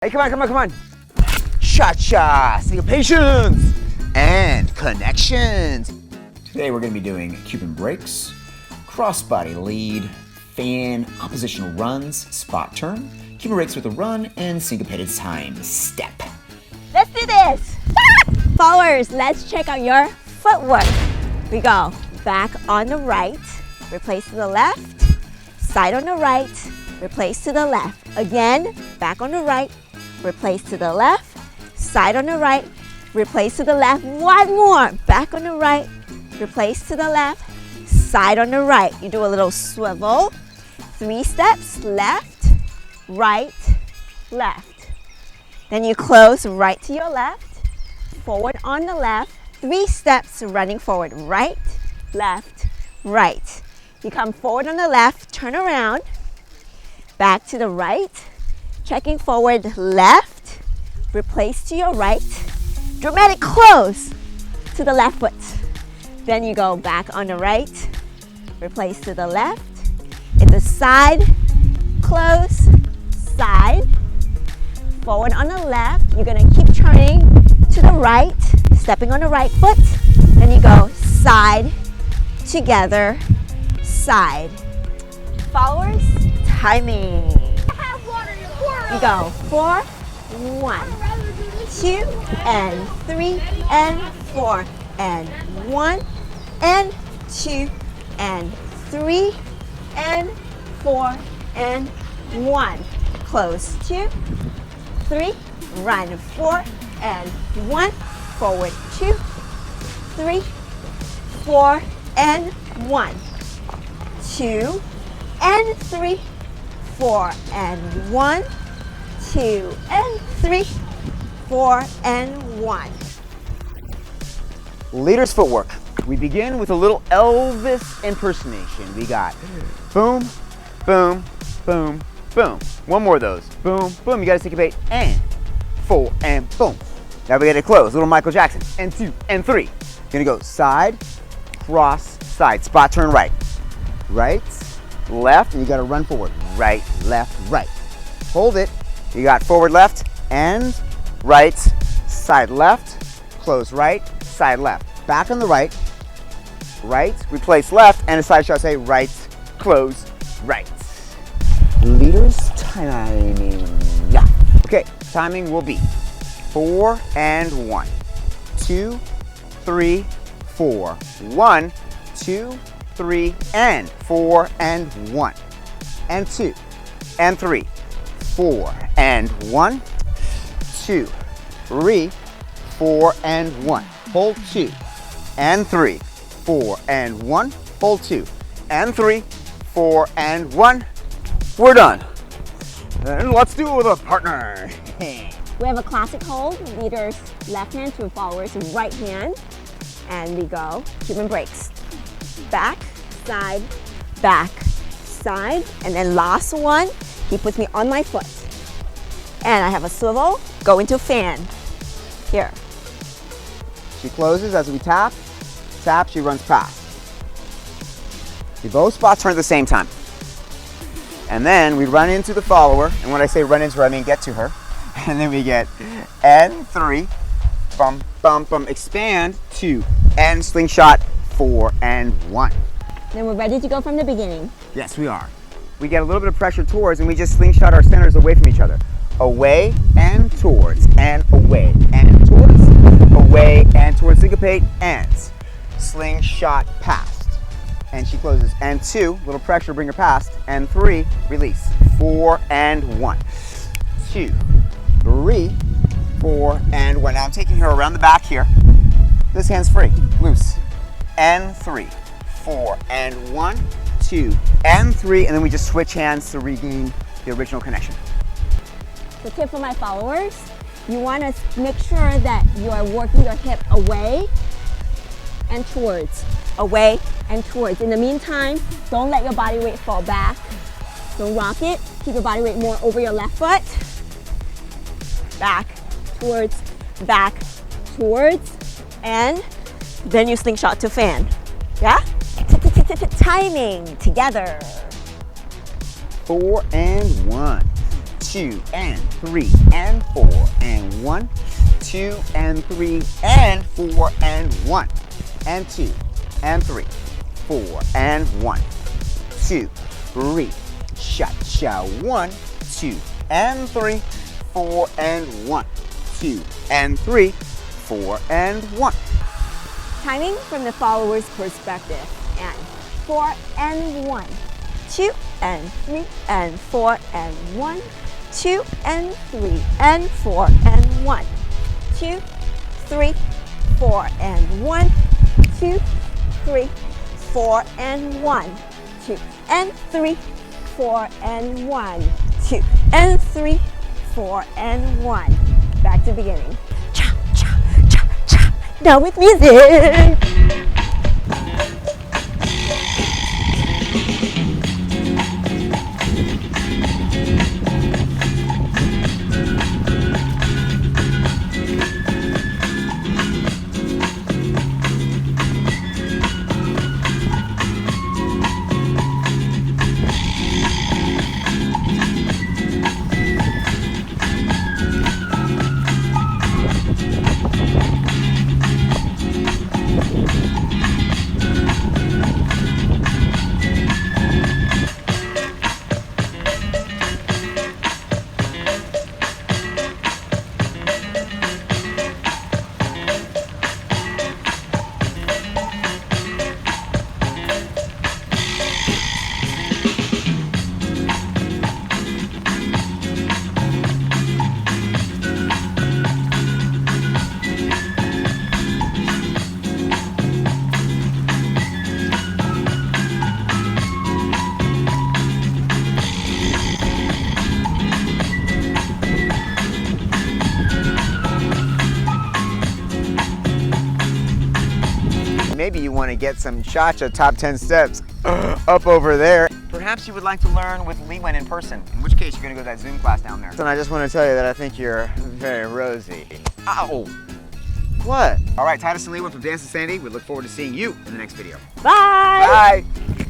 Hey, come on, come on, come on. Cha-cha, syncopations, and connections. Today we're going to be doing Cuban breaks, crossbody lead, fan, oppositional runs, spot turn, Cuban breaks with a run, and syncopated time step. Let's do this. Followers, let's check out your footwork. We go back on the right, replace to the left, side on the right, replace to the left. Again, back on the right, replace to the left, side on the right, replace to the left. One more, back on the right, replace to the left, side on the right. You do a little swivel, 3 steps, left, right, left. Then you close right to your left, forward on the left, 3 steps running forward, right, left, right. You come forward on the left, turn around, back to the right, checking forward, left, replace to your right, dramatic close to the left foot. Then you go back on the right, replace to the left, it's a side, close, side, forward on the left, you're gonna keep turning to the right, stepping on the right foot, then you go side, together, side. Followers, timing. You go 4, 1, 2, and 3, and 4, and 1, and 2, and 3, and 4, and 1. Close 2, 3, run 4, and 1, forward 2, 3, 4, and 1, 2, and 3, 4, and 1, 2, and 3, 4, and 1. Leader's footwork. We begin with a little Elvis impersonation. We got boom, boom, boom, boom. One more of those. Boom, boom. You got to syncopate and 4 and boom. Now we got to close. Little Michael Jackson. And 2 and 3. You're gonna go side, cross, side. Spot turn right. Right, left, and you got to run forward. Right, left, right. Hold it. You got forward left and right, side left, close right, side left. Back on the right, right, replace left, and a side shot say right, close, right. Leaders timing. Yeah. Okay, timing will be 4 and 1, 2, 3, 4, 1, 2, 3, and 4 and 1, and 2, and 3, 4 and 1, 2, 3, 4 and 1. Hold 2 and 3, 4 and 1. Hold 2 and 3, 4 and 1. We're done. And let's do it with a partner. We have a classic hold, leader's left hand to followers right hand, and we go Cuban breaks. Back, side, and then last one, he puts me on my foot. And I have a swivel, go into fan. Here. She closes as we tap, tap, she runs past. We both spot turn at the same time. And then we run into the follower, and when I say run into her, I mean get to her. And then we get and 3, bum, bum, bum, expand, 2, and slingshot, 4 and 1. Then we're ready to go from the beginning. Yes, we are. We get a little bit of pressure towards, and we just slingshot our centers away from each other. Away and towards, and away and towards, away and towards, syncopate, and slingshot past. And she closes, and 2, little pressure, bring her past, and 3, release, 4 and 1, 2, 3, 4 and 1. Now I'm taking her around the back here. This hand's free, loose, and 3, 4 and 1, 2 and 3, and then we just switch hands to regain the original connection. The tip for my followers, you want to make sure that you are working your hip away and towards, away and towards. In the meantime, don't let your body weight fall back. Don't rock it. Keep your body weight more over your left foot. Back, towards, and then you slingshot to fan. Yeah? Timing, together. 4 and 1, 2 and 3 and 4 and 1, 2 and 3 and 4 and 1, and 2 and 3, 4 and 1, 2, 3, cha-cha, 1, 2 and 3, 4 and 1, 2 and 3, 4 and 1. Timing from the follower's perspective. And 4 and 1, 2 and 3 and 4 and 1, 2 and 3 and 4 and 1, 2, 3, 4 and 1, 2, 3, 4 and 1, 2 and 3, 4 and 1, 2 and 3, 4 and 1. Back to beginning. Cha cha cha cha. Now with music. Maybe you want to get some cha-cha top 10 steps up over there. Perhaps you would like to learn with Lee Wen in person, in which case you're going to go to that Zoom class down there. And I just want to tell you that I think you're very rosy. Ow! What? All right, Titus and Lee Wen from Dance and Sandy. We look forward to seeing you in the next video. Bye! Bye!